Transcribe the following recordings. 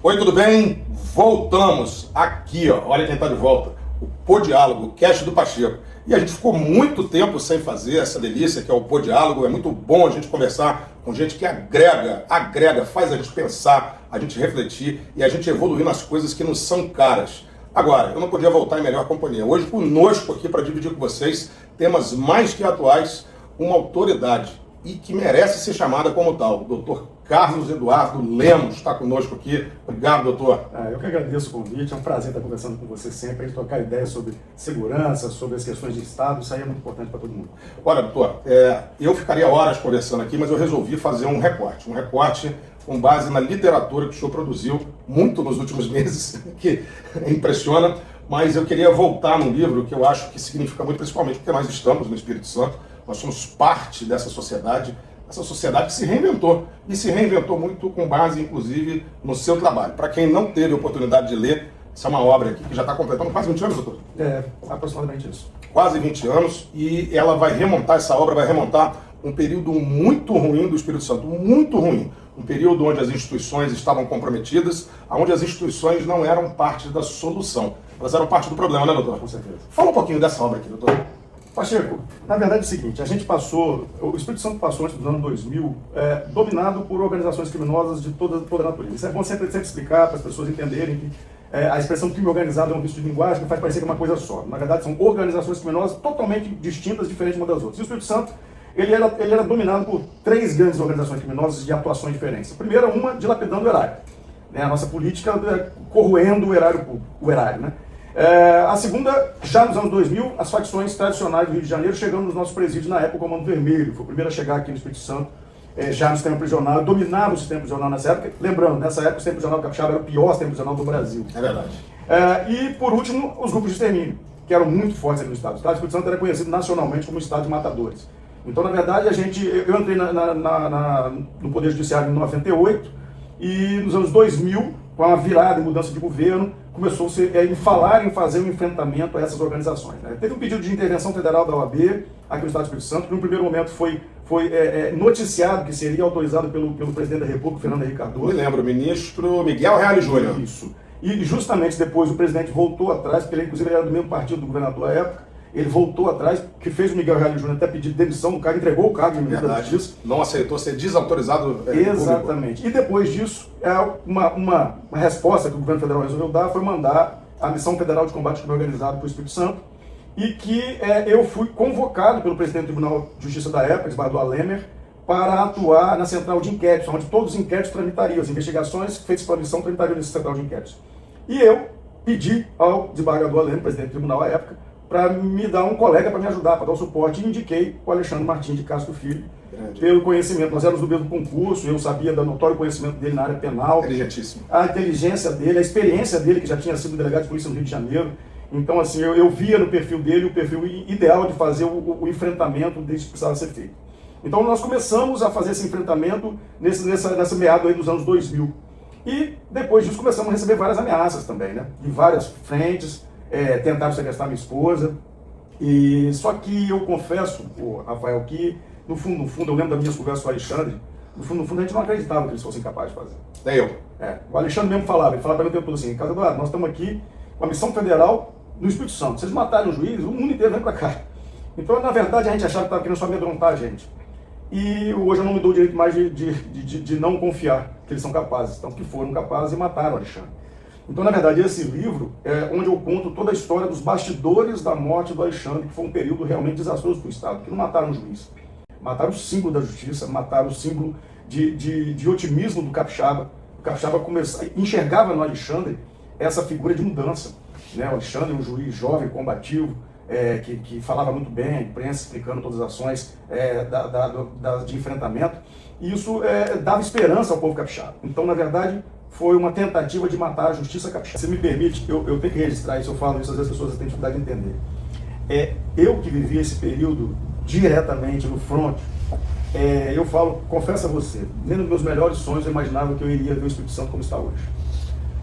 Oi, tudo bem? Voltamos aqui, ó. Olha quem está de volta. O Podiálogo, o cast do Pacheco. E a gente ficou muito tempo sem fazer essa delícia que é o Podiálogo. É muito bom a gente conversar com gente que agrega, faz a gente pensar, a gente refletir e a gente evoluir nas coisas que nos são caras. Agora, eu não podia voltar em melhor companhia. Hoje, conosco aqui para dividir com vocês temas mais que atuais, uma autoridade e que merece ser chamada como tal. O doutor Carlos Eduardo Lemos está conosco aqui. Obrigado, doutor. Eu que agradeço o convite. É um prazer estar conversando com você sempre, a gente trocar ideias sobre segurança, sobre as questões de Estado. Isso aí é muito importante para todo mundo. Olha, doutor, eu ficaria horas conversando aqui, mas eu resolvi fazer um recorte com base na literatura que o senhor produziu muito nos últimos meses, que impressiona, mas eu queria voltar num livro que eu acho que significa muito, principalmente porque nós estamos no Espírito Santo, nós somos parte dessa sociedade que se reinventou, e se reinventou muito com base, inclusive, no seu trabalho. Para quem não teve a oportunidade de ler, essa é uma obra aqui que já está completando quase 20 anos, doutor? Aproximadamente isso. Quase 20 anos, e essa obra vai remontar um período muito ruim do Espírito Santo, muito ruim. Um período onde as instituições estavam comprometidas, onde as instituições não eram parte da solução. Elas eram parte do problema, né, doutor? Com certeza. Fala um pouquinho dessa obra aqui, doutor. Pacheco, na verdade é o seguinte, o Espírito Santo passou antes dos anos 2000 dominado por organizações criminosas de toda a natureza. Isso é bom sempre explicar para as pessoas entenderem que a expressão crime organizado é um vício de linguagem que faz parecer que é uma coisa só. Na verdade são organizações criminosas totalmente distintas, diferentes umas das outras. E o Espírito Santo ele era dominado por três grandes organizações criminosas de atuações diferentes. A primeira, uma dilapidando o erário. A nossa política corroendo o erário público, o erário, né? A segunda, já nos anos 2000, as facções tradicionais do Rio de Janeiro chegando nos nossos presídios na época, o Comando Vermelho, foi o primeiro a chegar aqui no Espírito Santo, já no sistema prisional, dominava o sistema prisional nessa época. Lembrando, nessa época o sistema prisional capixaba era o pior sistema prisional do Brasil. É verdade. E, por último, os grupos de extermínio, que eram muito fortes aqui no Estado. O Estado do Espírito Santo era conhecido nacionalmente como um Estado de matadores. Então, na verdade, eu entrei no Poder Judiciário em 98 e nos anos 2000, com a virada e mudança de governo, começou-se a falar em fazer um enfrentamento a essas organizações. Né? Teve um pedido de intervenção federal da OAB aqui no Estado do Espírito Santo, que no primeiro momento foi noticiado que seria autorizado pelo presidente da República, Fernando Henrique Cardoso. Me lembro, o ministro Miguel Reale Júnior. Isso. E justamente depois o presidente voltou atrás, porque ele inclusive era do mesmo partido do governador à época, ele voltou atrás, que fez o Miguel Reale Júnior até pedir demissão do cargo, entregou o cargo de ministro da Justiça. Não aceitou ser desautorizado. Exatamente. Público. E depois disso, uma resposta que o governo federal resolveu dar foi mandar a Missão Federal de Combate ao Crime Organizado para o Espírito Santo, e que eu fui convocado pelo presidente do Tribunal de Justiça da época, desembargador Lemer, para atuar na central de inquéritos, onde todos os inquéritos tramitariam, as investigações feitas pela missão tramitariam nessa central de inquéritos. E eu pedi ao desembargador Lemer, presidente do tribunal à época, para me dar um colega para me ajudar, para dar o suporte, e indiquei o Alexandre Martins de Castro Filho, pelo conhecimento. Nós éramos do mesmo concurso, eu sabia do notório conhecimento dele na área penal, inteligentíssimo, a inteligência dele, a experiência dele, que já tinha sido delegado de polícia no Rio de Janeiro. Então, assim, eu via no perfil dele o perfil ideal de fazer o enfrentamento desse que precisava ser feito. Então, nós começamos a fazer esse enfrentamento nessa meada aí dos anos 2000. E, depois disso, começamos a receber várias ameaças também, né? De várias frentes. Tentaram sequestrar minha esposa, e só que eu confesso, Rafael, que no fundo, eu lembro das minhas conversas com o Alexandre, no fundo a gente não acreditava que eles fossem capazes de fazer. Nem eu. O Alexandre mesmo falava, ele falava para mim o tempo todo assim, Carlos Eduardo, nós estamos aqui com a missão federal no Espírito Santo, vocês mataram o juiz, o mundo inteiro vem para cá. Então, na verdade, a gente achava que estava querendo só amedrontar a gente. E hoje eu não me dou o direito mais de não confiar que eles são capazes, então que foram capazes e mataram o Alexandre. Então, na verdade, esse livro é onde eu conto toda a história dos bastidores da morte do Alexandre, que foi um período realmente desastroso para o Estado, que não mataram o juiz, mataram o símbolo da justiça, mataram o símbolo de otimismo do capixaba. O capixaba enxergava no Alexandre essa figura de mudança. Né? O Alexandre, um juiz jovem, combativo, que falava muito bem, a imprensa explicando todas as ações de enfrentamento, e isso dava esperança ao povo capixaba. Então, na verdade, foi uma tentativa de matar a justiça capixaba. Se me permite, eu tenho que registrar isso, eu falo isso, às vezes as pessoas têm dificuldade de entender. Eu que vivi esse período diretamente no front, eu falo, confesso a você, nem nos meus melhores sonhos eu imaginava que eu iria ver o Espírito Santo como está hoje.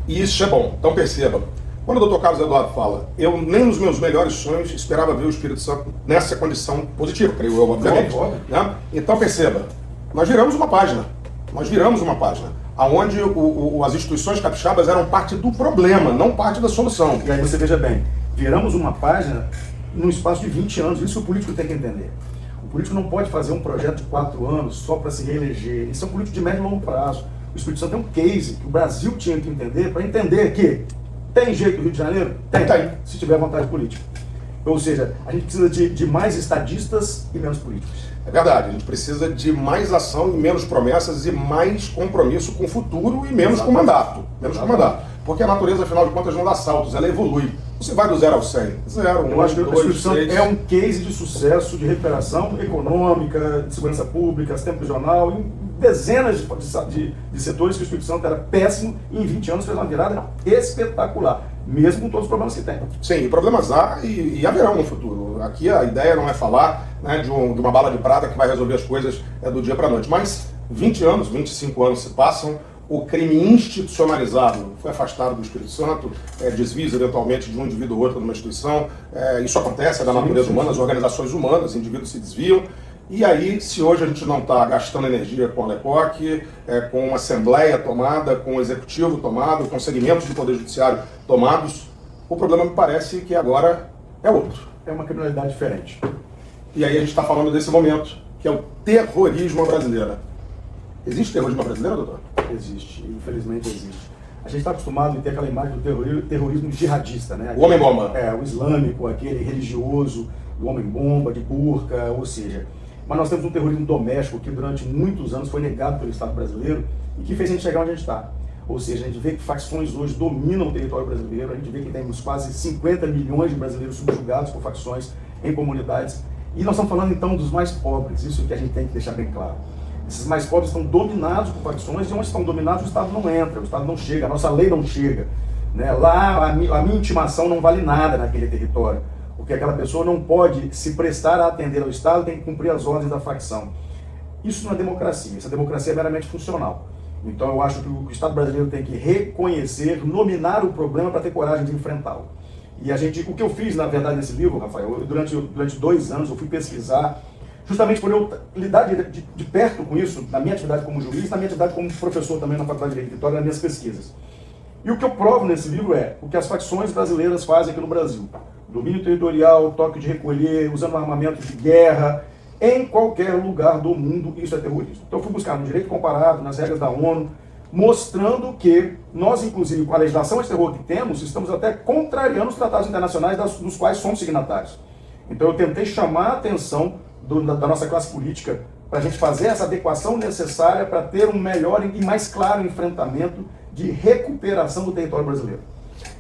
E isso é bom, então perceba. Quando o doutor Carlos Eduardo fala, eu nem nos meus melhores sonhos esperava ver o Espírito Santo nessa condição positiva, creio eu, obviamente. Né? Então perceba, nós viramos uma página. onde as instituições capixabas eram parte do problema, não parte da solução. E aí você veja bem, viramos uma página num espaço de 20 anos, isso o político tem que entender. O político não pode fazer um projeto de 4 anos só para se reeleger, isso é um político de médio e longo prazo. O Espírito Santo é um case que o Brasil tinha que entender para entender que tem jeito o Rio de Janeiro? Tem, se tiver vontade política. Ou seja, a gente precisa de mais estadistas e menos políticos. É verdade, a gente precisa de mais ação e menos promessas e mais compromisso com o futuro e menos com o mandato. Menos com o mandato. Porque a natureza, afinal de contas, não dá saltos, ela evolui. Você vai do 0 ao 100. 0, 1, eu acho que 2, o Espírito Santo 3. é um case de sucesso, de recuperação econômica, de segurança pública, sistema prisional, em dezenas de setores que o Espírito Santo era péssimo e em 20 anos fez uma virada espetacular, mesmo com todos os problemas que tem. Sim, problemas há e haverão no futuro. Aqui a ideia não é falar, né, de uma bala de prata que vai resolver as coisas do dia para a noite, mas 20 anos, 25 anos se passam, o crime institucionalizado foi afastado do Espírito Santo, desvios eventualmente de um indivíduo ou outro numa instituição, isso acontece, é da natureza humana, as organizações humanas, indivíduos se desviam. E aí, se hoje a gente não está gastando energia com a LEPOC, com uma assembleia tomada, com o executivo tomado, com segmentos do Poder Judiciário tomados, o problema me parece que agora é outro. É uma criminalidade diferente. E aí a gente está falando desse momento, que é o terrorismo brasileiro. Existe terrorismo brasileiro, doutor? Existe, infelizmente existe. A gente está acostumado a ter aquela imagem do terrorismo jihadista, né? O homem-bomba. O islâmico, aquele religioso, o homem-bomba, de burca, ou seja... Mas nós temos um terrorismo doméstico que durante muitos anos foi negado pelo Estado brasileiro e que fez a gente chegar onde a gente está. Ou seja, a gente vê que facções hoje dominam o território brasileiro, a gente vê que temos quase 50 milhões de brasileiros subjugados por facções em comunidades. E nós estamos falando então dos mais pobres, isso que a gente tem que deixar bem claro. Esses mais pobres estão dominados por facções e onde estão dominados o Estado não entra, o Estado não chega, a nossa lei não chega. Né? Lá a minha intimação não vale nada naquele território. Porque aquela pessoa não pode se prestar a atender ao Estado, tem que cumprir as ordens da facção. Isso não é democracia, essa democracia é meramente funcional. Então eu acho que o Estado brasileiro tem que reconhecer, nominar o problema para ter coragem de enfrentá-lo. E o que eu fiz, na verdade, nesse livro, Rafael, durante 2 anos eu fui pesquisar, justamente por eu lidar de perto com isso, na minha atividade como juiz, na minha atividade como professor também na Faculdade de Direito de Vitória, nas minhas pesquisas. E o que eu provo nesse livro é o que as facções brasileiras fazem aqui no Brasil. Domínio territorial, toque de recolher, usando armamento de guerra, em qualquer lugar do mundo, isso é terrorismo. Então eu fui buscar no direito comparado, nas regras da ONU, mostrando que nós, inclusive, com a legislação anti-terror que temos, estamos até contrariando os tratados internacionais dos quais somos signatários. Então eu tentei chamar a atenção da nossa classe política para a gente fazer essa adequação necessária para ter um melhor e mais claro enfrentamento de recuperação do território brasileiro.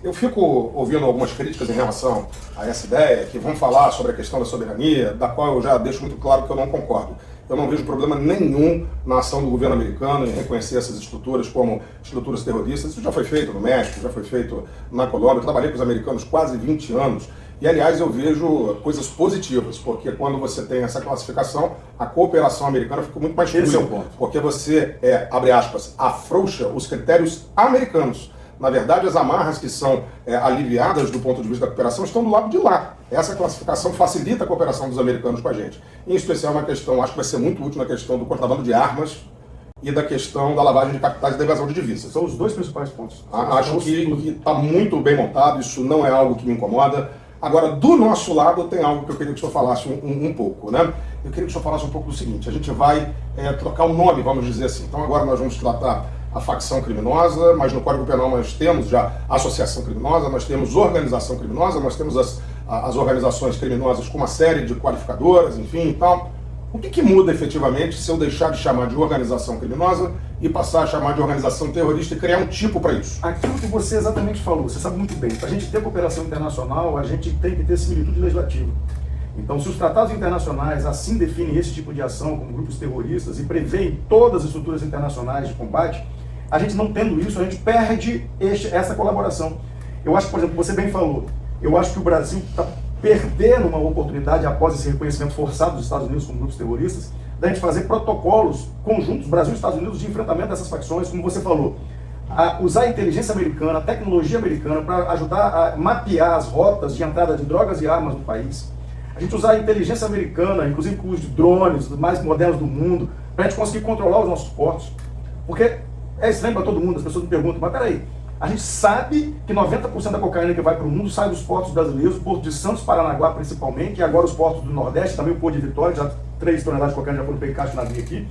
Eu fico ouvindo algumas críticas em relação a essa ideia, que vão falar sobre a questão da soberania, da qual eu já deixo muito claro que eu não concordo. Eu não vejo problema nenhum na ação do governo americano em reconhecer essas estruturas como estruturas terroristas. Isso já foi feito no México, já foi feito na Colômbia. Eu trabalhei com os americanos quase 20 anos. E, aliás, eu vejo coisas positivas, porque quando você tem essa classificação, a cooperação americana fica muito mais fluida. Esse é o ponto. Porque você, abre aspas, afrouxa os critérios americanos. Na verdade, as amarras que são aliviadas do ponto de vista da cooperação estão do lado de lá. Essa classificação facilita a cooperação dos americanos com a gente. Em especial uma questão, acho que vai ser muito útil na questão do contrabando de armas e da questão da lavagem de capitais e da evasão de divisas. São os 2 principais pontos. Acho que está muito bem montado, isso não é algo que me incomoda. Agora, do nosso lado, tem algo que eu queria que o senhor falasse um pouco, né? Eu queria que o senhor falasse um pouco do seguinte, a gente vai trocar o nome, vamos dizer assim. Então agora nós vamos tratar a facção criminosa, mas no Código Penal nós temos já associação criminosa, nós temos organização criminosa, nós temos as organizações criminosas com uma série de qualificadoras, enfim e tal. O que muda efetivamente se eu deixar de chamar de organização criminosa e passar a chamar de organização terrorista e criar um tipo para isso? Aquilo que você exatamente falou, você sabe muito bem, para a gente ter cooperação internacional, a gente tem que ter similitude legislativa. Então, se os tratados internacionais assim definem esse tipo de ação como grupos terroristas e prevêem todas as estruturas internacionais de combate, a gente não tendo isso, a gente perde essa colaboração. Eu acho que, por exemplo, você bem falou, eu acho que o Brasil está perdendo uma oportunidade após esse reconhecimento forçado dos Estados Unidos como grupos terroristas, da gente fazer protocolos conjuntos, Brasil e Estados Unidos, de enfrentamento dessas facções, como você falou. Usar a inteligência americana, a tecnologia americana para ajudar a mapear as rotas de entrada de drogas e armas no país. A gente usar a inteligência americana, inclusive com os drones mais modernos do mundo, para a gente conseguir controlar os nossos portos. Porque É estranho para todo mundo, as pessoas me perguntam, mas peraí, a gente sabe que 90% da cocaína que vai para o mundo sai dos portos brasileiros, o Porto de Santos, Paranaguá principalmente, e agora os portos do Nordeste, também o Porto de Vitória, já 3 toneladas de cocaína já foram pegadas na via aqui.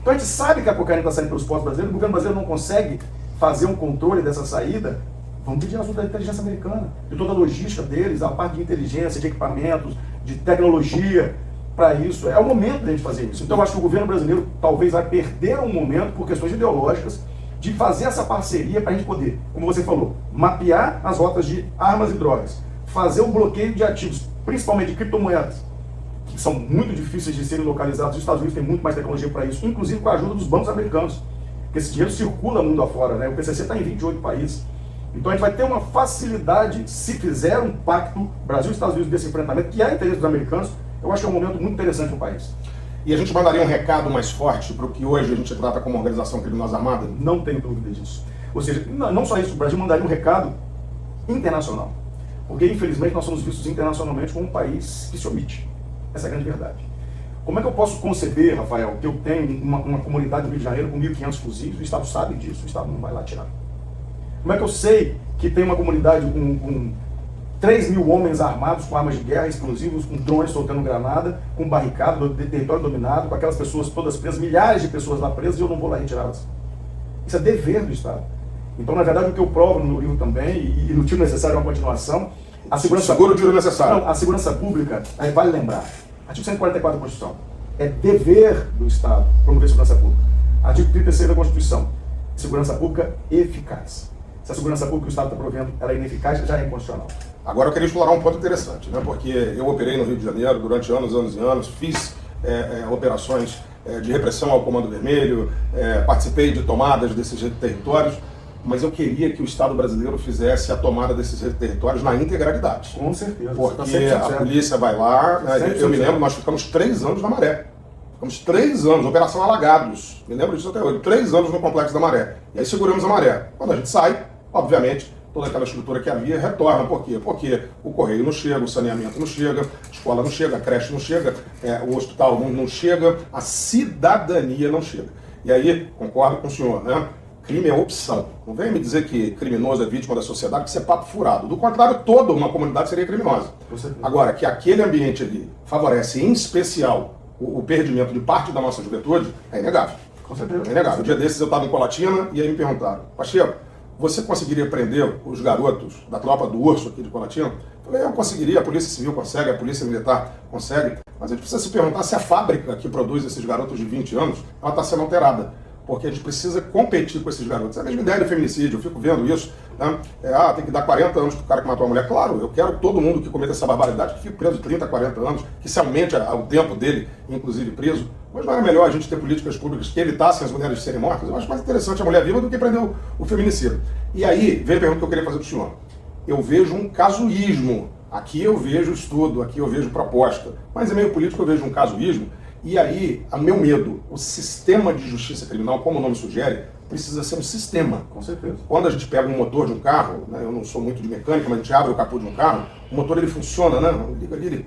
Então a gente sabe que a cocaína está saindo pelos portos brasileiros, o governo brasileiro não consegue fazer um controle dessa saída. Vamos pedir ajuda da inteligência americana, de toda a logística deles, a parte de inteligência, de equipamentos, de tecnologia para isso. É o momento de a gente fazer isso. Então eu acho que o governo brasileiro talvez vai perder um momento por questões ideológicas de fazer essa parceria para a gente poder, como você falou, mapear as rotas de armas e drogas, fazer o bloqueio de ativos, principalmente de criptomoedas, que são muito difíceis de serem localizados. Os Estados Unidos têm muito mais tecnologia para isso, inclusive com a ajuda dos bancos americanos, porque esse dinheiro circula mundo afora, né? O PCC está em 28 países. Então a gente vai ter uma facilidade, se fizer um pacto Brasil e Estados Unidos desse enfrentamento, que é interesse dos americanos. Eu acho que é um momento muito interessante no país. E a gente mandaria um recado mais forte para o que hoje a gente trata como organização criminosa armada? Não tenho dúvida disso. Ou seja, não só isso, o Brasil mandaria um recado internacional. Porque, infelizmente, nós somos vistos internacionalmente como um país que se omite. Essa é a grande verdade. Como é que eu posso conceber, Rafael, que eu tenho uma comunidade no Rio de Janeiro com 1.500 fuzis, o Estado sabe disso, o Estado não vai lá tirar. Como é que eu sei que tem uma comunidade com 3.000 homens armados com armas de guerra, explosivos, com drones soltando granada, com barricada, território dominado, com aquelas pessoas todas presas, milhares de pessoas lá presas, e eu não vou lá retirá-las? Isso é dever do Estado. Então, na verdade, o que eu provo no meu livro também, e no tiro necessário é uma continuação, a segurança segura o tiro necessário. Não, a segurança pública, vale lembrar, artigo 144 da Constituição, é dever do Estado promover segurança pública. Artigo 36 da Constituição, segurança pública eficaz. Se a segurança pública que o Estado está provendo ela é ineficaz, já é inconstitucional. Agora eu queria explorar um ponto interessante, né? Porque eu operei no Rio de Janeiro durante anos e anos, fiz operações de repressão ao Comando Vermelho, participei de tomadas desses territórios, mas eu queria que o Estado brasileiro fizesse a tomada desses territórios na integralidade. Com certeza. Porque a polícia vai lá, né? Eu me lembro, nós ficamos 3 anos na Maré. Ficamos 3 anos, Operação Alagados, me lembro disso até hoje, 3 anos no Complexo da Maré. E aí seguramos a Maré. Quando a gente sai, obviamente, toda aquela estrutura que havia retorna. Por quê? Porque o correio não chega, o saneamento não chega, a escola não chega, a creche não chega, o hospital não chega, a cidadania não chega. E aí, concordo com o senhor, né? Crime é opção. Não venha me dizer que criminoso é vítima da sociedade, que isso é papo furado. Do contrário, toda uma comunidade seria criminosa. Agora, que aquele ambiente ali favorece, em especial, o perdimento de parte da nossa juventude, é inegável. Com certeza. É inegável. Um dia desses eu estava em Colatina e aí me perguntaram, Pacheco, você conseguiria prender os garotos da tropa do Urso aqui de Colatina? Eu falei, eu conseguiria, a Polícia Civil consegue, a Polícia Militar consegue, mas a gente precisa se perguntar se a fábrica que produz esses garotos de 20 anos, ela está sendo alterada. Porque a gente precisa competir com esses garotos. É a mesma ideia de feminicídio, eu fico vendo isso. Né? Tem que dar 40 anos para o cara que matou a mulher. Claro, eu quero todo mundo que cometa essa barbaridade que fique preso 30, 40 anos, que se aumente o tempo dele, inclusive preso. Mas não era melhor a gente ter políticas públicas que evitassem as mulheres serem mortas? Eu acho mais interessante a mulher viva do que prender o feminicídio. E aí, vem a pergunta que eu queria fazer para o senhor. Eu vejo um casuísmo. Aqui eu vejo estudo, aqui eu vejo proposta. Mas em meio político eu vejo um casuísmo. E aí, a meu medo, o sistema de justiça criminal, como o nome sugere, precisa ser um sistema. Com certeza. Quando a gente pega um motor de um carro, né, eu não sou muito de mecânica, mas a gente abre o capô de um carro, o motor ele funciona, né? Liga ali,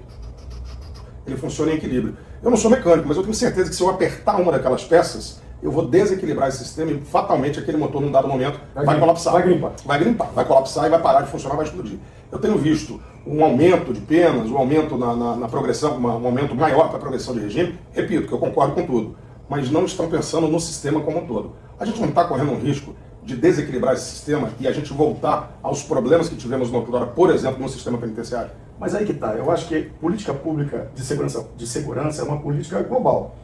ele funciona em equilíbrio. Eu não sou mecânico, mas eu tenho certeza que se eu apertar uma daquelas peças, eu vou desequilibrar esse sistema e fatalmente aquele motor, num dado momento, vai colapsar. Vai grimpar, vai colapsar e vai parar de funcionar, vai explodir. Eu tenho visto um aumento de penas, um aumento na progressão, um aumento maior para a progressão de regime. Repito, que eu concordo com tudo, mas não estão pensando no sistema como um todo. A gente não está correndo um risco de desequilibrar esse sistema e a gente voltar aos problemas que tivemos no outrora, por exemplo, no sistema penitenciário? Mas aí que tá, eu acho que política pública de segurança é uma política global.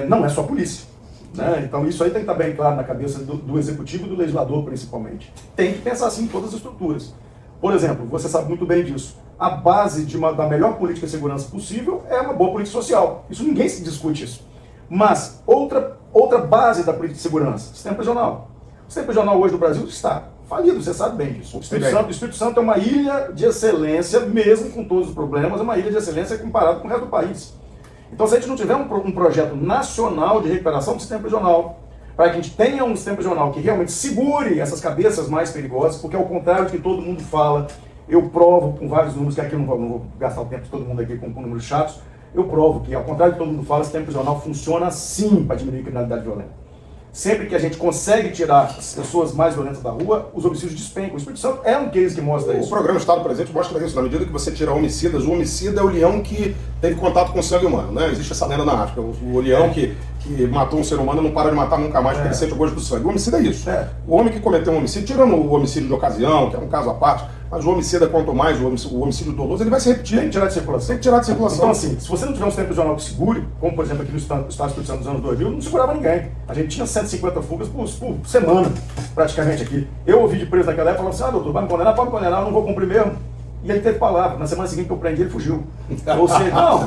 Não é só polícia. Né? Então isso aí tem que estar bem claro na cabeça do executivo e do legislador, principalmente. Tem que pensar assim em todas as estruturas. Por exemplo, você sabe muito bem disso, a base da melhor política de segurança possível é uma boa política social. Isso ninguém se discute isso. Mas outra base da política de segurança, sistema prisional. O sistema prisional hoje no Brasil está falido, você sabe bem disso. O Espírito Santo é uma ilha de excelência, mesmo com todos os problemas, é uma ilha de excelência comparado com o resto do país. Então, se a gente não tiver um projeto nacional de recuperação do sistema prisional, para que a gente tenha um sistema prisional que realmente segure essas cabeças mais perigosas, porque ao contrário do que todo mundo fala, eu provo com vários números, que aqui eu não vou gastar o tempo de todo mundo aqui com números chatos, eu provo que, ao contrário do que todo mundo fala, o sistema prisional funciona sim para diminuir a criminalidade violenta. Sempre que a gente consegue tirar as pessoas mais violentas da rua, os homicídios despencam. O Espírito Santo é um case que mostra isso. O programa Estado Presente mostra isso. Na medida que você tira homicidas, o homicida é o leão que teve contato com o sangue humano, né? Existe essa lenda na África. O leão que matou um ser humano não para de matar nunca mais porque ele sente o gosto do sangue. O homicida é isso. O homem que cometeu um homicídio, tirando o homicídio de ocasião, que é um caso à parte, mas o homicida, quanto mais o homicídio doloso, ele vai se repetir. Tem que tirar de circulação. Tem que tirar de circulação. Então, assim, se você não tiver um sistema prisional que segure, como por exemplo aqui no Estado do Espírito Santo dos anos 2000, não segurava ninguém. A gente tinha 150 fugas por semana, praticamente aqui. Eu ouvi de preso naquela época, falando assim, doutor, vai me condenar? Pode me condenar, eu não vou cumprir mesmo. E ele teve palavra. Na semana seguinte que eu prendi, ele fugiu. Ou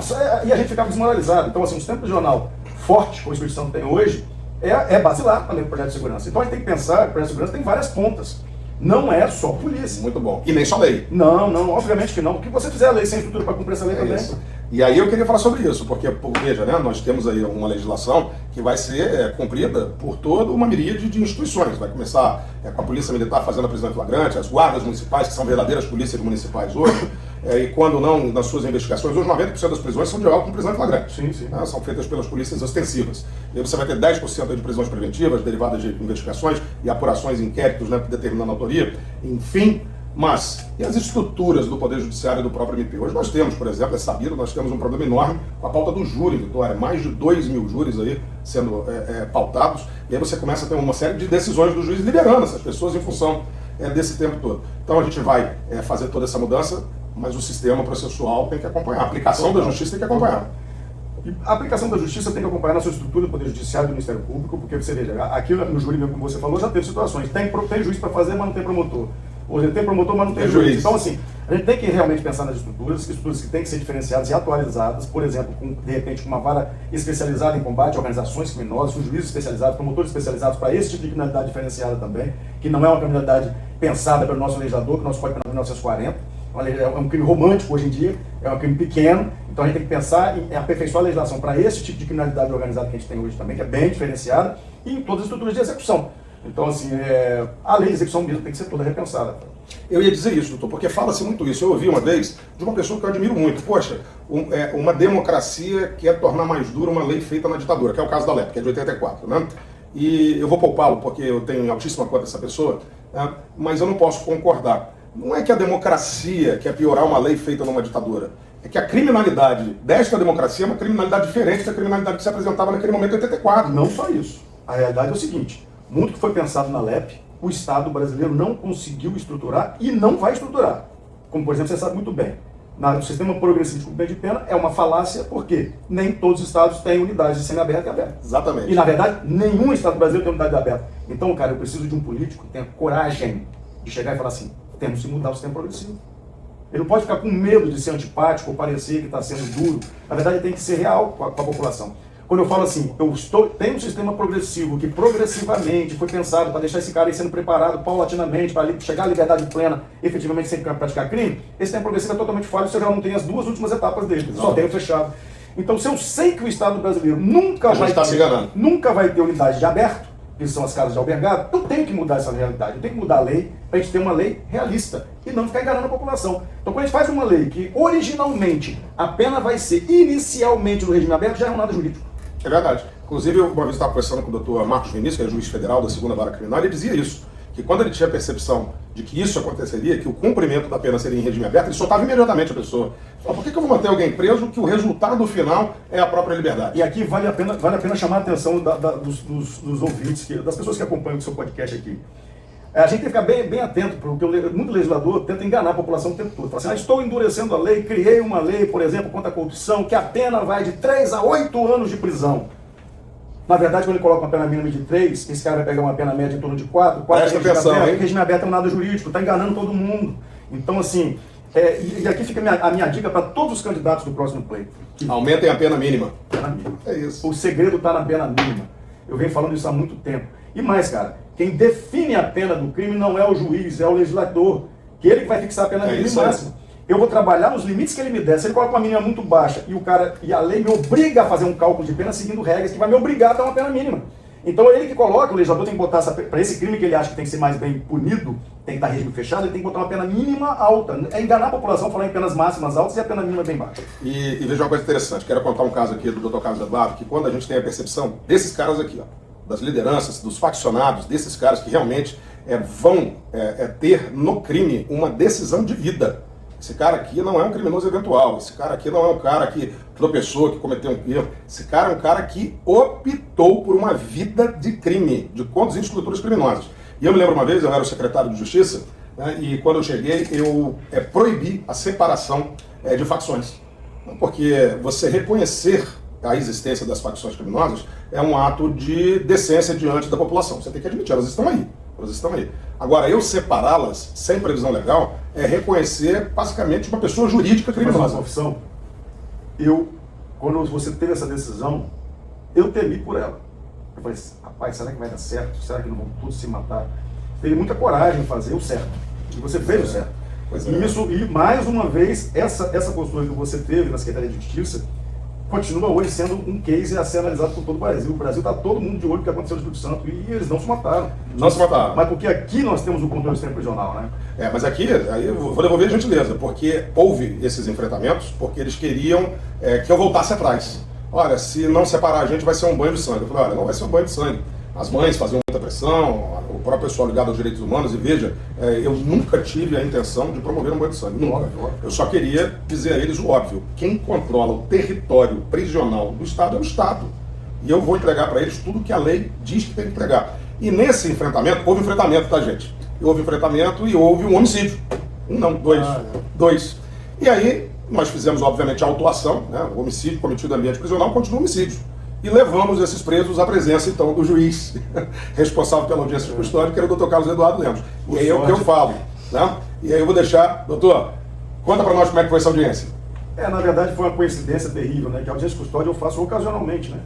seja, e a gente ficava desmoralizado. Então, assim, um sistema prisional forte, como o Espírito Santo tem hoje, é basilar também para o projeto de segurança. Então a gente tem que pensar que o projeto de segurança tem várias pontas. Não é só polícia. Muito bom. E nem só lei. Não, obviamente que não. Porque você fizer a lei sem estrutura para cumprir essa lei também. Isso. E aí eu queria falar sobre isso, porque, veja, né, nós temos aí uma legislação que vai ser cumprida por toda uma miríade de instituições. Vai começar com a Polícia Militar fazendo a prisão em flagrante, as guardas municipais, que são verdadeiras polícias municipais hoje, e quando não, nas suas investigações, hoje 90% das prisões são de algo com prisão em flagrante. Sim. Né, são feitas pelas polícias ostensivas. E aí você vai ter 10% de prisões preventivas, derivadas de investigações e apurações, inquéritos, né, determinando a autoria, enfim. Mas, e as estruturas do Poder Judiciário e do próprio MP? Hoje nós temos, por exemplo, é sabido, nós temos um problema enorme com a pauta do júri, Vitória. Mais de 2.000 júris aí sendo pautados, e aí você começa a ter uma série de decisões do juiz liberando essas pessoas em função desse tempo todo. Então a gente vai fazer toda essa mudança, mas o sistema processual tem que acompanhar, a aplicação da justiça tem que acompanhar. E a aplicação da justiça tem que acompanhar na sua estrutura do Poder Judiciário e do Ministério Público, porque você veja, aqui no júri, mesmo como você falou, já teve situações. Tem juiz para fazer, mas não tem promotor. Hoje tem promotor, mas não tem juiz. Então, assim, a gente tem que realmente pensar nas estruturas que têm que ser diferenciadas e atualizadas, por exemplo, de repente, com uma vara especializada em combate a organizações criminosas, com juízes especializados, promotores especializados para esse tipo de criminalidade diferenciada também, que não é uma criminalidade pensada pelo nosso legislador, que o nosso Código Penal de 1940. É um crime romântico hoje em dia, é um crime pequeno, então a gente tem que pensar em aperfeiçoar a legislação para esse tipo de criminalidade organizada que a gente tem hoje também, que é bem diferenciada, e em todas as estruturas de execução. Então, assim, a lei de execução mesmo tem que ser toda repensada. Eu ia dizer isso, doutor, porque fala-se muito isso. Eu ouvi uma vez de uma pessoa que eu admiro muito. Poxa, uma democracia quer tornar mais dura uma lei feita na ditadura, que é o caso da LEP, que é de 84, né? E eu vou poupá-lo, porque eu tenho altíssima conta dessa pessoa, né? Mas eu não posso concordar. Não é que a democracia quer piorar uma lei feita numa ditadura. É que a criminalidade desta democracia é uma criminalidade diferente da criminalidade que se apresentava naquele momento em 84. Não só isso. A realidade é o seguinte, muito que foi pensado na LEP, o Estado brasileiro não conseguiu estruturar e não vai estruturar. Como, por exemplo, você sabe muito bem, no sistema progressivo de cumprimento de pena é uma falácia porque nem todos os estados têm unidades de semiaberta e aberta. Exatamente. E, na verdade, nenhum estado brasileiro tem unidade aberta. Então, cara, eu preciso de um político que tenha coragem de chegar e falar assim, temos que mudar o sistema progressivo. Ele não pode ficar com medo de ser antipático ou parecer que está sendo duro. Na verdade, ele tem que ser real com a população. Quando eu falo assim, tenho um sistema progressivo que progressivamente foi pensado para deixar esse cara aí sendo preparado paulatinamente para chegar à liberdade plena, efetivamente sem praticar crime, esse sistema progressivo é totalmente falho se eu já não tenho as duas últimas etapas dele, só tenho fechado. Então, se eu sei que o Estado brasileiro nunca vai ter unidade de aberto, que são as casas de albergado, eu tenho que mudar essa realidade, eu tenho que mudar a lei para a gente ter uma lei realista e não ficar enganando a população. Então, quando a gente faz uma lei que originalmente a pena vai ser inicialmente no regime aberto, já é um nada jurídico. É verdade. Inclusive, eu uma vez estava conversando com o doutor Marcos Vinícius, que é juiz federal da 2ª Vara Criminal, ele dizia isso, que quando ele tinha a percepção de que isso aconteceria, que o cumprimento da pena seria em regime aberto, ele soltava imediatamente a pessoa. Fala, por que eu vou manter alguém preso que o resultado final é a própria liberdade? E aqui vale a pena chamar a atenção dos ouvintes, das pessoas que acompanham o seu podcast aqui. A gente tem que ficar bem atento, porque muito legislador tenta enganar a população o tempo todo. Fala assim, estou endurecendo a lei, criei uma lei, por exemplo, contra a corrupção, que a pena vai de 3 a 8 anos de prisão. Na verdade, quando ele coloca uma pena mínima de 3, esse cara vai pegar uma pena média em torno de 4 regime aberto é um nada jurídico, está enganando todo mundo. Então, assim, e aqui fica a minha dica para todos os candidatos do próximo pleito. Aumentem a pena mínima. Pena mínima. É isso. O segredo está na pena mínima. Eu venho falando isso há muito tempo. E mais, cara, quem define a pena do crime não é o juiz, é o legislador, que ele vai fixar a pena mínima máxima. Eu vou trabalhar nos limites que ele me der. Se ele coloca uma mínima muito baixa e a lei me obriga a fazer um cálculo de pena seguindo regras que vai me obrigar a dar uma pena mínima. Então ele que coloca, o legislador tem que botar para esse crime que ele acha que tem que ser mais bem punido, tem que estar regime fechado, ele tem que botar uma pena mínima alta. É enganar a população falar em penas máximas altas e a pena mínima bem baixa. E veja uma coisa interessante, quero contar um caso aqui do Dr. Carlos Eduardo, que quando a gente tem a percepção desses caras aqui, ó, das lideranças, dos faccionados, desses caras que realmente vão ter no crime uma decisão de vida. Esse cara aqui não é um criminoso eventual, esse cara aqui não é um cara que tropeçou, que cometeu um erro. Esse cara é um cara que optou por uma vida de crime, de conduzir estruturas criminosas. E eu me lembro uma vez, eu era o secretário de Justiça, né, e quando eu cheguei, eu proibi a separação de facções. Porque você reconhecer a existência das facções criminosas é um ato de decência diante da população. Você tem que admitir, elas estão aí. Elas estão aí. Agora, eu separá-las sem previsão legal é reconhecer basicamente uma pessoa jurídica criminosa. Confissão. Quando você teve essa decisão, eu temi por ela. Eu falei, rapaz, será que vai dar certo? Será que não vão todos se matar? Teve muita coragem em fazer o certo. E você fez o certo. E mais uma vez, essa postura que você teve na Secretaria de Justiça continua hoje sendo um case a ser analisado por todo o Brasil. O Brasil está todo mundo de olho no que aconteceu no Espírito Santo e eles não se mataram. Não se mataram. Mas porque aqui nós temos o controle do sistema prisional, né? Mas aqui, aí eu vou devolver a gentileza, porque houve esses enfrentamentos, porque eles queriam que eu voltasse atrás. Olha, se não separar a gente vai ser um banho de sangue. Eu falei, olha, não vai ser um banho de sangue. As mães faziam muita pressão, o próprio pessoal ligado aos direitos humanos, e veja, eu nunca tive a intenção de promover um banho de sangue, nunca. Eu só queria dizer a eles o óbvio, quem controla o território prisional do Estado é o Estado. E eu vou entregar para eles tudo que a lei diz que tem que entregar. E nesse enfrentamento, houve enfrentamento, tá, gente? Houve enfrentamento e houve um homicídio. Um não, dois. E aí, nós fizemos, obviamente, a autuação, né? O homicídio cometido no ambiente prisional continua homicídio. E levamos esses presos à presença, então, do juiz responsável pela audiência de custódia, que era o Dr. Carlos Eduardo Lemos. E aí é o que eu falo, né? E aí eu vou deixar, doutor, conta para nós como é que foi essa audiência. Na verdade foi uma coincidência terrível, né? Que a audiência de custódia eu faço ocasionalmente, né?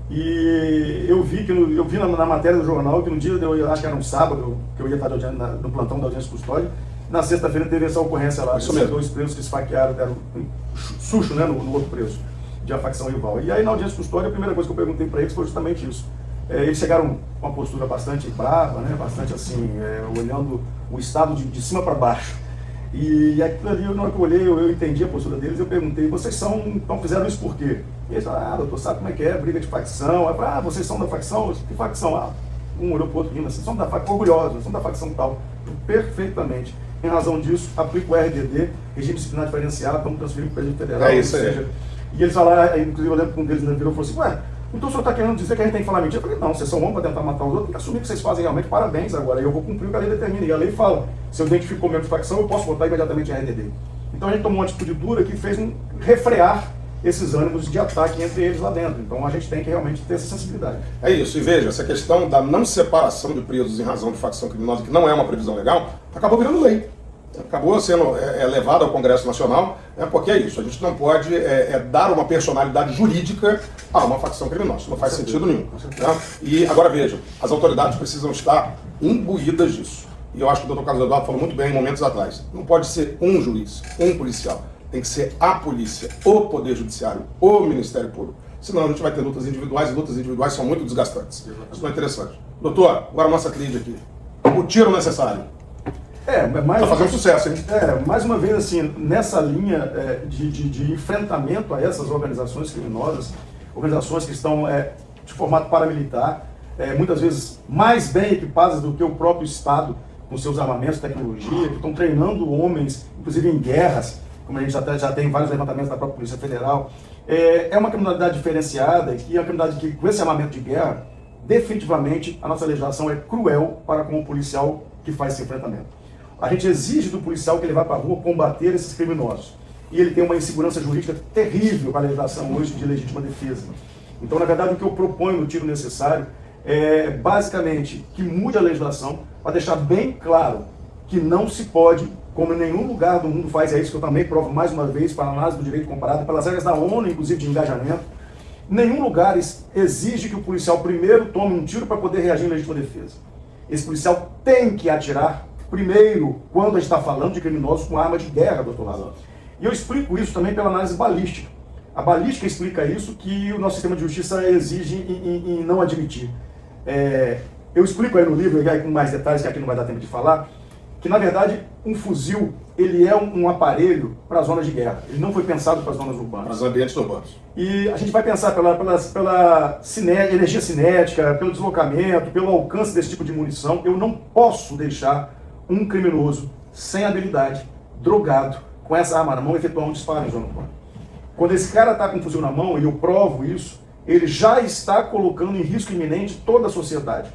E eu vi na matéria do jornal que no dia, eu acho que era um sábado, que eu ia estar no plantão da audiência de custódia, na sexta-feira teve essa ocorrência lá, esses dois presos que esfaquearam, deram um susto, né, no outro preso, de uma facção rival. E aí na audiência de custódia, a primeira coisa que eu perguntei para eles foi justamente isso. Eles chegaram com uma postura bastante brava, né, bastante assim, olhando o Estado de cima para baixo. E aquilo ali, na hora que eu olhei, eu entendi a postura deles, eu perguntei, vocês então fizeram isso por quê? E eles falaram, doutor, sabe como é que é, briga de facção? Eu falei, vocês são da facção? Que facção? Um olhou pro outro rindo, vocês são da facção, orgulhosos, são da facção tal. Perfeitamente. Em razão disso, aplico o RDD, regime disciplinar diferenciado, estamos transferindo para o Presidente Federal. Isso aí. E eles falaram, inclusive eu lembro que um deles virou e falou assim, então o senhor está querendo dizer que a gente tem que falar mentira? Eu falei, não, vocês são homens para tentar matar os outros, tem que assumir que vocês fazem realmente, parabéns agora, eu vou cumprir o que a lei determina. E a lei fala, se eu identifico como membro de facção, eu posso votar imediatamente em RDD. Então a gente tomou uma atitude dura que fez refrear esses ânimos de ataque entre eles lá dentro. Então a gente tem que realmente ter essa sensibilidade. É isso, e veja, essa questão da não separação de presos em razão de facção criminosa, que não é uma previsão legal, acabou virando lei. Acabou sendo levado ao Congresso Nacional, porque é isso, a gente não pode dar uma personalidade jurídica a uma facção criminosa, isso não faz sentido nenhum. Né? E agora vejam, as autoridades precisam estar imbuídas disso. E eu acho que o Dr. Carlos Eduardo falou muito bem em momentos atrás. Não pode ser um juiz, um policial. Tem que ser a polícia, o Poder Judiciário, o Ministério Público. Senão a gente vai ter lutas individuais, e lutas individuais são muito desgastantes. Isso não é interessante. Doutor, agora a nossa crise aqui. O tiro necessário. Mas tá fazendo sucesso, hein? Mais uma vez, assim, nessa linha de enfrentamento a essas organizações criminosas, organizações que estão de formato paramilitar, muitas vezes mais bem equipadas do que o próprio Estado, com seus armamentos, tecnologia, que estão treinando homens, inclusive em guerras, como a gente já tem vários levantamentos da própria Polícia Federal. É uma criminalidade diferenciada e é uma criminalidade que, com esse armamento de guerra, definitivamente a nossa legislação é cruel para com o policial que faz esse enfrentamento. A gente exige do policial que ele vá para a rua combater esses criminosos. E ele tem uma insegurança jurídica terrível com a legislação hoje de legítima defesa. Então, na verdade, o que eu proponho no tiro necessário é, basicamente, que mude a legislação para deixar bem claro que não se pode, como em nenhum lugar do mundo faz, é isso que eu também provo mais uma vez para a análise do direito comparado, pelas regras da ONU, inclusive de engajamento, nenhum lugar exige que o policial primeiro tome um tiro para poder reagir em legítima defesa. Esse policial tem que atirar primeiro, quando a gente está falando de criminosos com arma de guerra, doutor Lázaro. E eu explico isso também pela análise balística. A balística explica isso que o nosso sistema de justiça exige em não admitir. Eu explico aí no livro, aí com mais detalhes, que aqui não vai dar tempo de falar, que na verdade um fuzil, ele é um aparelho para zonas de guerra. Ele não foi pensado para zonas urbanas. Para os ambientes urbanos. E a gente vai pensar pela energia cinética, pelo deslocamento, pelo alcance desse tipo de munição. Eu não posso deixar um criminoso sem habilidade, drogado, com essa arma na mão, efetuar um disparo em zona urbana. Quando esse cara está com um fuzil na mão, e eu provo isso, ele já está colocando em risco iminente toda a sociedade.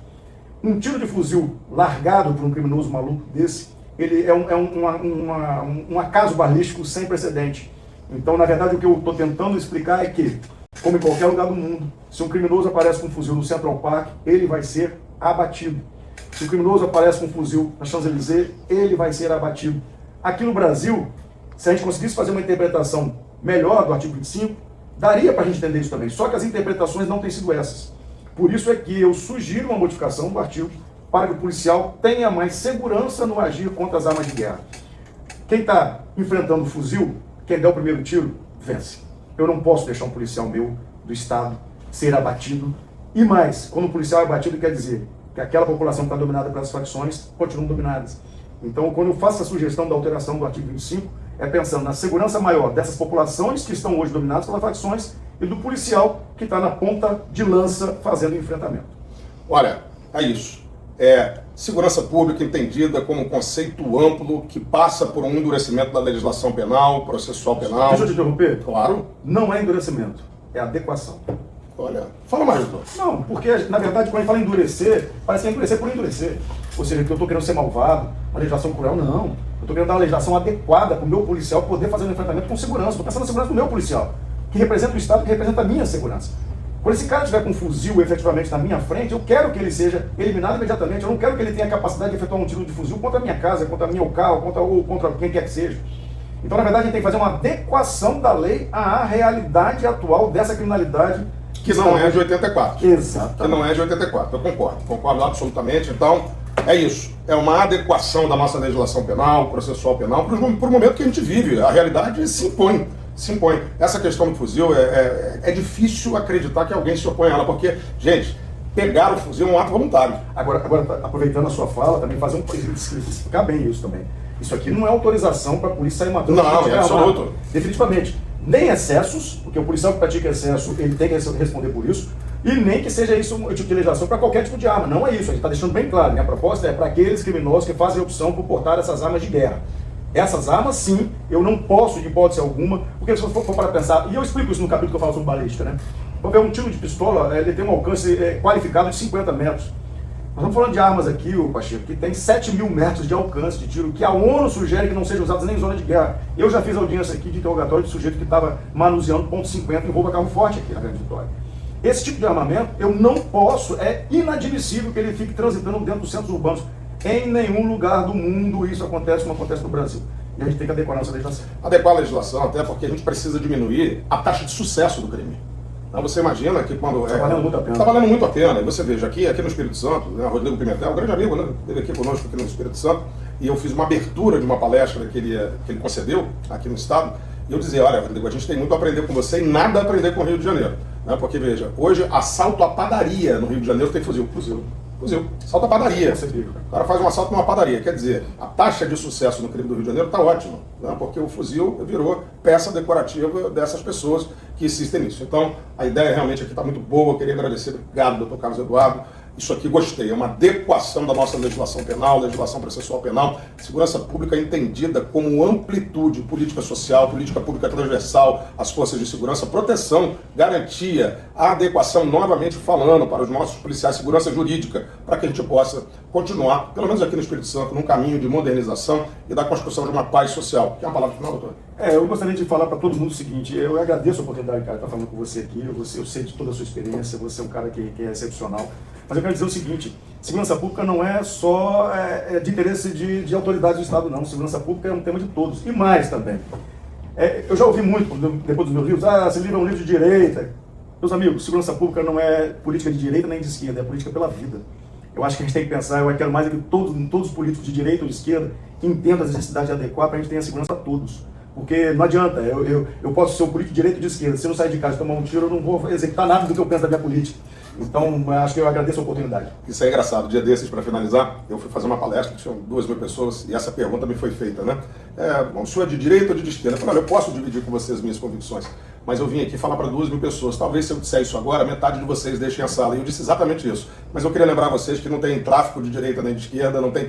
Um tiro de fuzil largado por um criminoso maluco desse, ele é um acaso balístico sem precedente. Então, na verdade, o que eu estou tentando explicar é que, como em qualquer lugar do mundo, se um criminoso aparece com um fuzil no Central Park, ele vai ser abatido. Se um criminoso aparece com um fuzil na Champs-Élysées, ele vai ser abatido. Aqui no Brasil, se a gente conseguisse fazer uma interpretação melhor do artigo 25, daria para a gente entender isso também. Só que as interpretações não têm sido essas. Por isso é que eu sugiro uma modificação do artigo para que o policial tenha mais segurança no agir contra as armas de guerra. Quem está enfrentando o fuzil, quem der o primeiro tiro, vence. Eu não posso deixar um policial meu, do Estado, ser abatido. E mais, quando o policial é abatido, quer dizer que aquela população que está dominada pelas facções continuam dominadas. Então, quando eu faço a sugestão da alteração do artigo 25, é pensando na segurança maior dessas populações que estão hoje dominadas pelas facções e do policial que está na ponta de lança fazendo o enfrentamento. Olha, é isso. É segurança pública entendida como um conceito amplo que passa por um endurecimento da legislação penal, processual penal. Deixa eu te interromper? Claro. Não é endurecimento, é adequação. Olha, fala mais, doutor. Não, porque, na verdade, quando a gente fala endurecer, parece que é endurecer por endurecer. Ou seja, que eu estou querendo ser malvado, uma legislação cruel, não. Eu estou querendo dar uma legislação adequada para o meu policial poder fazer um enfrentamento com segurança. Estou pensando na segurança do meu policial, que representa o Estado, que representa a minha segurança. Quando esse cara estiver com um fuzil efetivamente na minha frente, eu quero que ele seja eliminado imediatamente. Eu não quero que ele tenha a capacidade de efetuar um tiro de fuzil contra a minha casa, contra o meu carro, contra quem quer que seja. Então, na verdade, a gente tem que fazer uma adequação da lei à realidade atual dessa criminalidade. Que não é de 84. Exato. Que não é de 84. Eu concordo absolutamente. Então, é isso. É uma adequação da nossa legislação penal, processual penal, para o momento que a gente vive. A realidade se impõe. Se impõe. Essa questão do fuzil é difícil acreditar que alguém se opõe a ela, porque, gente, pegar o fuzil é um ato voluntário. Agora aproveitando a sua fala, também fazer explicar bem isso também. Isso aqui não é autorização para a polícia sair matando. Não, é absoluto. Definitivamente. Nem excessos, porque o policial que pratica excesso, ele tem que responder por isso, e nem que seja isso uma utilização para qualquer tipo de arma. Não é isso, a gente está deixando bem claro. Minha proposta é para aqueles criminosos que fazem a opção por portar essas armas de guerra. Essas armas, sim, eu não posso, de hipótese alguma, porque se eu for para pensar, e eu explico isso no capítulo que eu falo sobre balística, né? Vamos ver, um tiro de pistola, ele tem um alcance qualificado de 50 metros. Nós estamos falando de armas aqui, Pacheco, que tem 7.000 metros de alcance de tiro, que a ONU sugere que não sejam usadas nem em zona de guerra. Eu já fiz audiência aqui de interrogatório de sujeito que estava manuseando .50 em roubo a carro forte aqui na Grande Vitória. Esse tipo de armamento, eu não posso, é inadmissível que ele fique transitando dentro dos centros urbanos. Em nenhum lugar do mundo isso acontece como acontece no Brasil. E a gente tem que adequar a nossa legislação. Adequar a legislação, até porque a gente precisa diminuir a taxa de sucesso do crime. Então você imagina que quando... Está valendo muito a pena. Está valendo muito a pena. E você veja, aqui no Espírito Santo, né, Rodrigo Pimentel, um grande amigo, né, ele aqui conosco aqui no Espírito Santo, e eu fiz uma abertura de uma palestra que ele concedeu aqui no estado, e eu dizia, olha, Rodrigo, a gente tem muito a aprender com você e nada a aprender com o Rio de Janeiro. Né, porque, veja, hoje assalto à padaria no Rio de Janeiro tem fuzil. Fuzil. Assalto à padaria. O cara faz um assalto numa padaria. Quer dizer, a taxa de sucesso no crime do Rio de Janeiro está ótima, né? Porque o fuzil virou peça decorativa dessas pessoas que insistem nisso. Então, a ideia realmente aqui está muito boa. Eu queria agradecer. Obrigado, doutor Carlos Eduardo. Isso aqui gostei. É uma adequação da nossa legislação penal, legislação processual penal, segurança pública entendida como amplitude, política social, política pública transversal, as forças de segurança, proteção, garantia, adequação, novamente falando, para os nossos policiais, segurança jurídica, para que a gente possa continuar, pelo menos aqui no Espírito Santo, num caminho de modernização e da construção de uma paz social. Quer uma palavra final, doutor? Eu gostaria de falar para todo mundo o seguinte, eu agradeço a oportunidade, cara, de estar falando com você aqui, eu sei de toda a sua experiência, você é um cara que é excepcional, mas eu quero dizer o seguinte, segurança pública não é só de interesse de autoridades do Estado, não, segurança pública é um tema de todos, e mais também. Eu já ouvi muito, depois dos meus livros, esse livro é um livro de direita. Meus amigos, segurança pública não é política de direita nem de esquerda, é política pela vida. Eu acho que a gente tem que pensar, eu quero mais que todos os políticos de direita ou de esquerda entendam as necessidades de adequar para a gente ter a segurança para todos. Porque não adianta, eu posso ser um político de direita ou de esquerda, se eu não sair de casa e tomar um tiro, eu não vou executar nada do que eu penso da minha política. Então, acho que eu agradeço a oportunidade. Isso é engraçado. Dia desses, para finalizar, eu fui fazer uma palestra, tinham 2.000 pessoas, e essa pergunta me foi feita, né? O senhor é de direita ou de esquerda? Eu falei, olha, eu posso dividir com vocês minhas convicções, mas eu vim aqui falar para 2.000 pessoas. Talvez se eu disser isso agora, metade de vocês deixem a sala. E eu disse exatamente isso. Mas eu queria lembrar vocês que não tem tráfico de direita nem de esquerda, não tem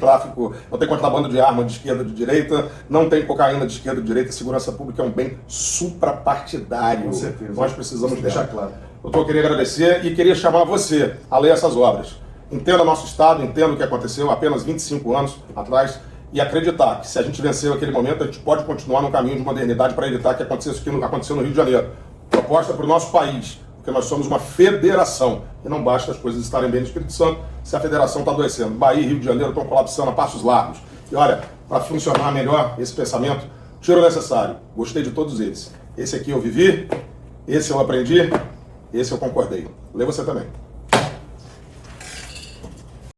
contrabando de arma de esquerda ou de direita, não tem cocaína de esquerda ou de direita. Segurança pública é um bem suprapartidário. Com certeza. Nós precisamos deixar dela. claro. Doutor, eu queria agradecer e queria chamar você a ler essas obras. Entenda nosso Estado, entenda o que aconteceu há apenas 25 anos atrás e acreditar que se a gente venceu aquele momento, a gente pode continuar no caminho de modernidade para evitar que acontecesse o que aconteceu no Rio de Janeiro. Proposta para o nosso país, porque nós somos uma federação e não basta as coisas estarem bem no Espírito Santo se a federação está adoecendo. Bahia e Rio de Janeiro estão colapsando a passos largos. E olha, para funcionar melhor esse pensamento, tiro necessário. Gostei de todos eles. Esse aqui eu vivi, esse eu aprendi, esse eu concordei. Lê você também.